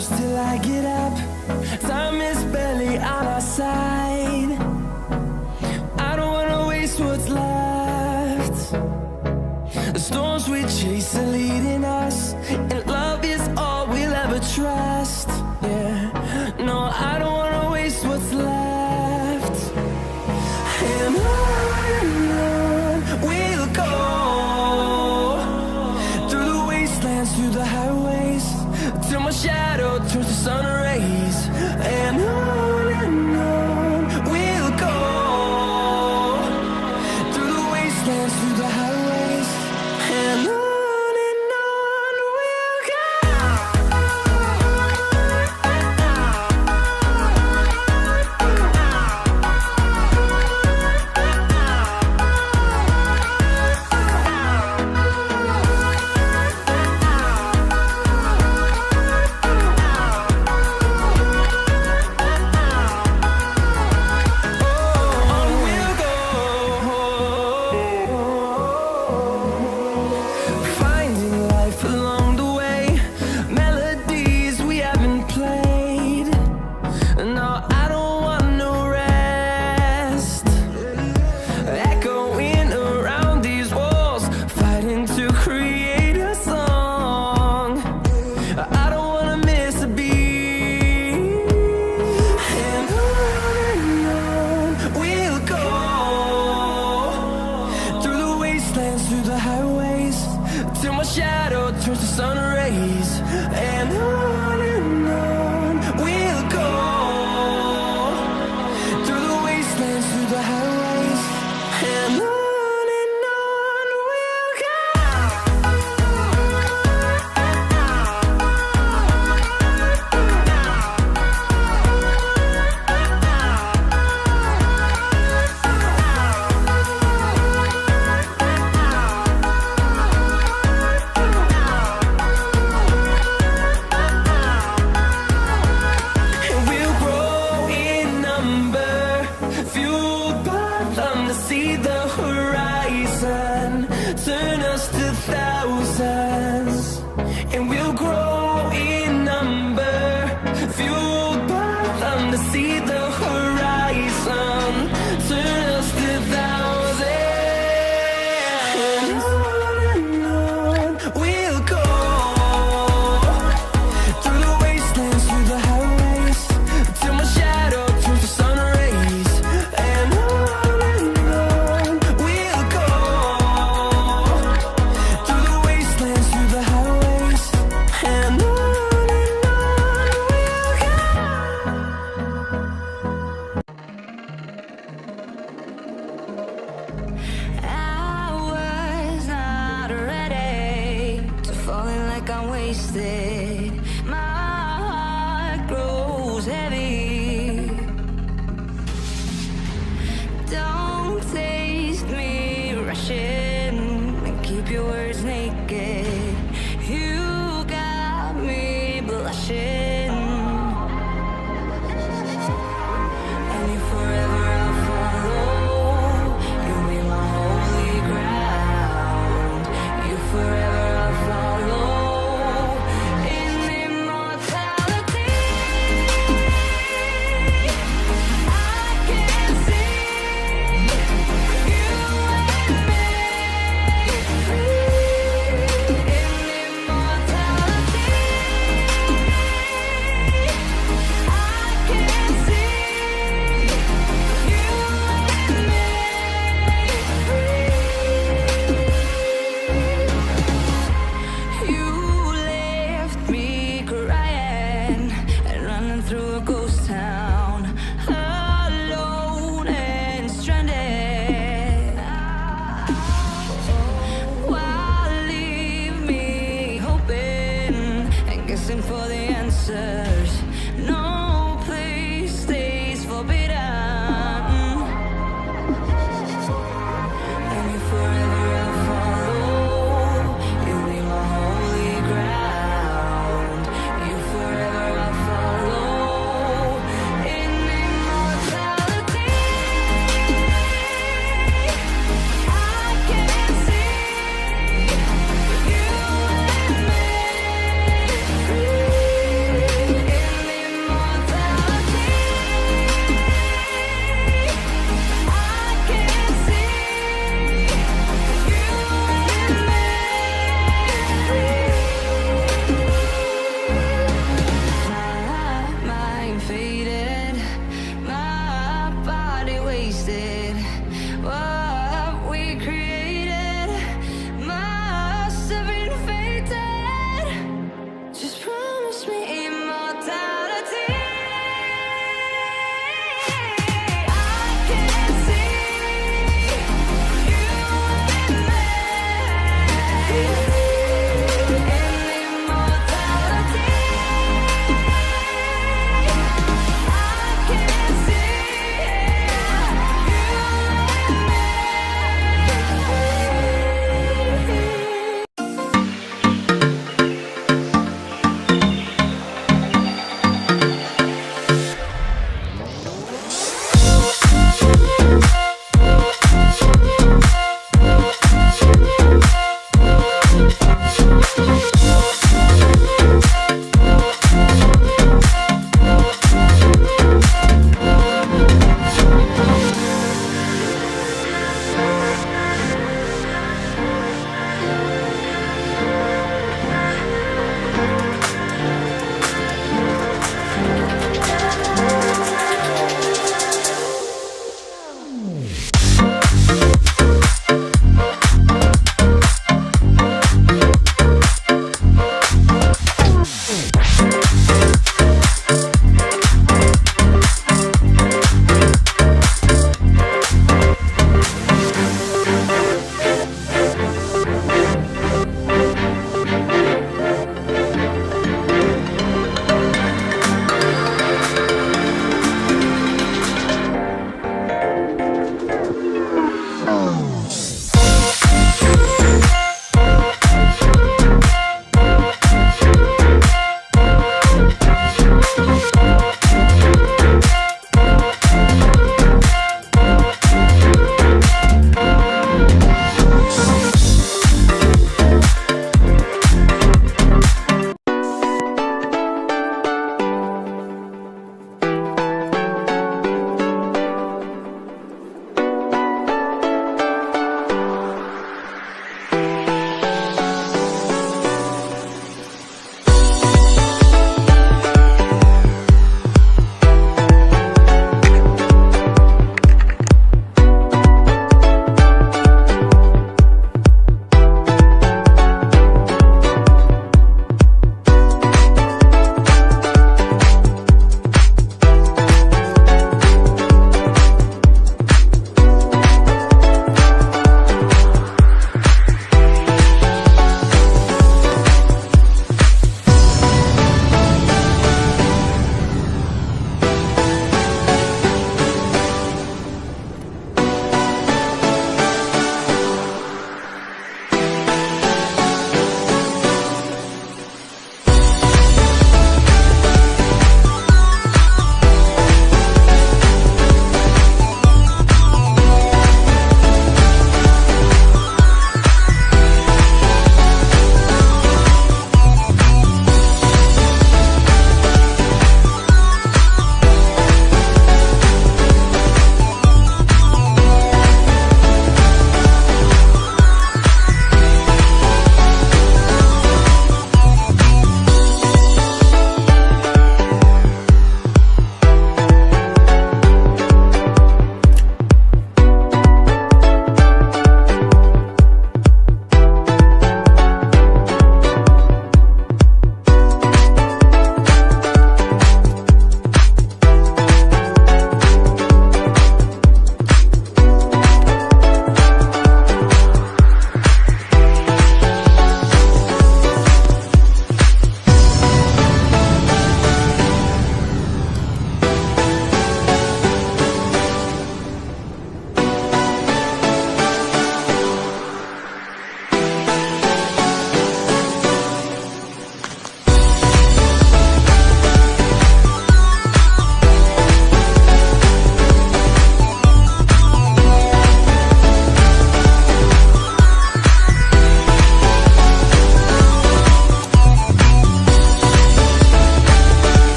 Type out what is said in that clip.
shadows till I get up. Time is barely on our side. I don't wanna waste what's left. The storms we chase are leading us, and love is all we'll ever trust. Yeah, no, I don't wanna waste what's left. And on we'll go, through the wastelands, through the highways, till my shadow turns to sun rays. And on we'll go, through the wastelands, through the highways, and on we'll go. Finding life along the way, melodies we haven't played. No, I don't want no rest. Echoing around these walls, fighting to create a song. I don't wanna miss a beat. And on we'll go, through the wastelands, through the highways, till my shadow turns to sun rays. And on we'll go, through the wastelands, through the highways, and on we'll go. And we'll grow in number, fueled by them to see the horizon, turn us to thousands. And we'll grow in number, fueled by them to see the horizon.